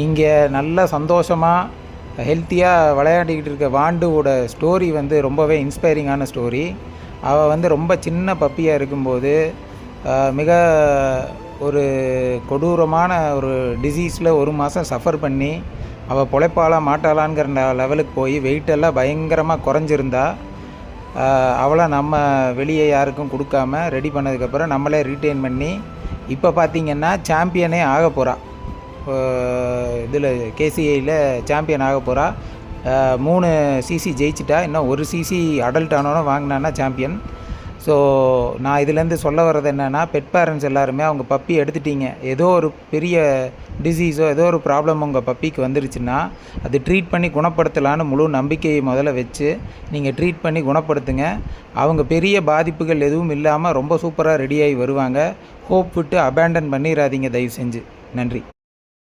இங்கே நல்ல சந்தோஷமாக ஹெல்த்தியாக விளையாடிக்கிட்டு இருக்க வாண்டுவோட ஸ்டோரி வந்து ரொம்பவே இன்ஸ்பைரிங்கான ஸ்டோரி. அவள் வந்து ரொம்ப சின்ன பப்பியாக இருக்கும்போது மிக ஒரு கொடூரமான ஒரு டிசீஸில் 1 மாதம் சஃபர் பண்ணி அவள் பொழைப்பாளா மாட்டாளாங்கிற லெவலுக்கு போய் வெயிட்டெல்லாம் பயங்கரமாக குறைஞ்சிருந்தா. அவளை நம்ம வெளியே யாருக்கும் கொடுக்காம ரெடி பண்ணதுக்கப்புறம் நம்மளே ரீட்டைன் பண்ணி இப்போ பார்த்திங்கன்னா சாம்பியனே ஆக போகிறா. இதில் கேசிஐயில் சாம்பியன் ஆக போகிறா. 3 சிசி ஜெயிச்சிட்டா. இன்னும் 1 சிசி அடல்ட் ஆனோன்னு வாங்கினான்னா சாம்பியன். ஸோ நான் இதுலேருந்து சொல்ல வர்றது என்னென்னா, பெட் பேரண்ட்ஸ் எல்லாருமே அவங்க பப்பி எடுத்துட்டீங்க, ஏதோ ஒரு பெரிய டிசீஸோ ஏதோ ஒரு ப்ராப்ளம் உங்கள் பப்பிக்கு வந்துருச்சுன்னா அது ட்ரீட் பண்ணி குணப்படுத்தலான்னு முழு நம்பிக்கையை முதல்ல வச்சு நீங்கள் ட்ரீட் பண்ணி குணப்படுத்துங்க. அவங்க பெரிய பாதிப்புகள் எதுவும் இல்லாமல் ரொம்ப சூப்பராக ரெடியாகி வருவாங்க. ஹோப் விட்டு அபேண்டன் பண்ணிடாதீங்க தயவு செஞ்சு. நன்றி.